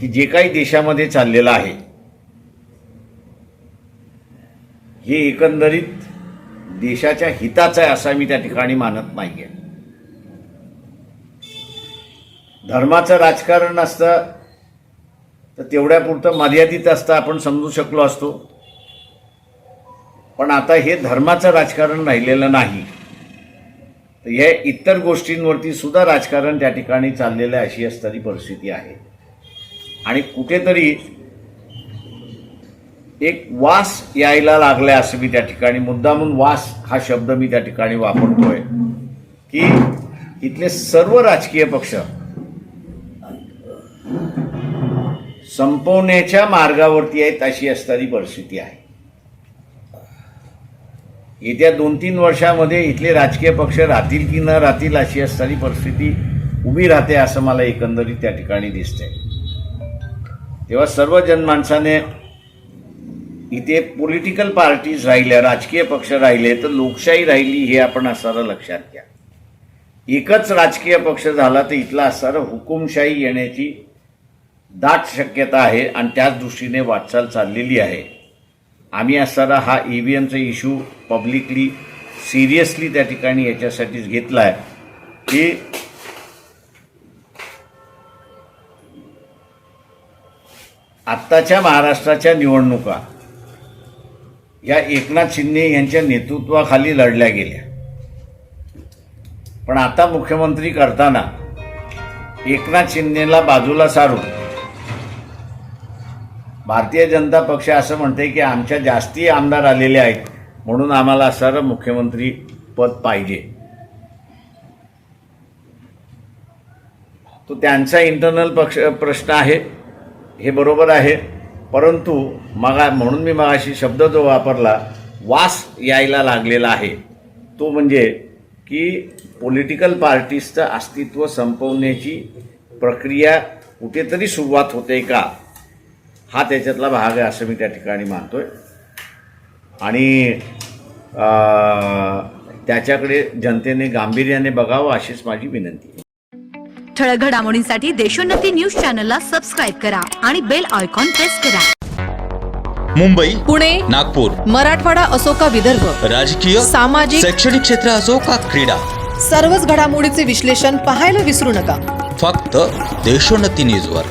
की जे काही देशामध्ये चाललेलं आहे हे एकंदरीत देशाच्या हिताचं आहे असं मी त्या ठिकाणी मानत नाहीये. धर्माचं राजकारण असतं तर तेवढ्यापुरतं मर्यादित असतं, आपण समजू शकलो असतो. पण आता हे धर्माचं राजकारण राहिलेलं नाही, तर या इतर गोष्टींवरती सुद्धा राजकारण त्या ठिकाणी चाललेलं आहे अशी असणारी परिस्थिती आहे. आणि कुठेतरी एक वास यायला लागलाय असं मी त्या ठिकाणी मुद्दामून वास हा शब्द मी त्या ठिकाणी वापरतोय की इथले सर्व राजकीय पक्ष संपवण्याच्या मार्गावरती आहेत अशी असणारी परिस्थिती आहे. येत्या 2-3 वर्षामध्ये इथले राजकीय पक्ष राहतील की न राहतील अशी असणारी परिस्थिती उभी राहते असं मला एकंदरीत त्या ठिकाणी दिसतंय. तेव्हा सर्व जनमानसाने इथे पॉलिटिकल पार्टीज राहिल्या, राजकीय पक्ष राहिले तर लोकशाही राहिली हे आपण असणारं लक्षात घ्या. एकच राजकीय पक्ष झाला तर इथला असणारं हुकुमशाही येण्याची दाट शक्यता आहे आणि त्याच दृष्टीने वाटचाल चाललेली आहे. आम्ही असणारा हा EVMचा इश्यू पब्लिकली सिरियसली त्या ठिकाणी याच्यासाठीच घेतला आहे की आत्ताच्या महाराष्ट्राच्या निवडणुका या एकनाथ शिंदे यांच्या नेतृत्वाखाली लढल्या गेल्या. पण आता मुख्यमंत्री करताना एकनाथ शिंदेला बाजूला सारून भारतीय जनता पक्ष असं म्हणते की आमच्या जास्ती आमदार आलेले आहेत म्हणून आम्हाला असणारं मुख्यमंत्री पद पाहिजे. तो त्यांचा इंटरनल प्रश्न आहे, हे बरोबर आहे. परंतु म्हणून मी मगाशी शब्द जो वापरला वास यायला लागलेला आहे तो म्हणजे की पॉलिटिकल पार्टीजचं अस्तित्व संपवण्याची प्रक्रिया कुठेतरी सुरुवात होते का, हा त्याच्यातला भाग आहे असं मी त्या ठिकाणी मानतोय. आणि त्याच्याकडे जनतेने गांभीर्याने बघावं अशीच माझी विनंती आहे. ठळक घडामोडींसाठी देशोन्नती न्यूज चॅनलला सबस्क्राईब करा आणि बेल आयकॉन प्रेस करा. मुंबई, पुणे, नागपूर, मराठवाडा असो का विदर्भ, राजकीय, सामाजिक, शैक्षणिक क्षेत्र असो का क्रीडा, सर्वच घडामोडीचे विश्लेषण पाहायला विसरू नका. फक्त देशोन्नती न्यूजवर.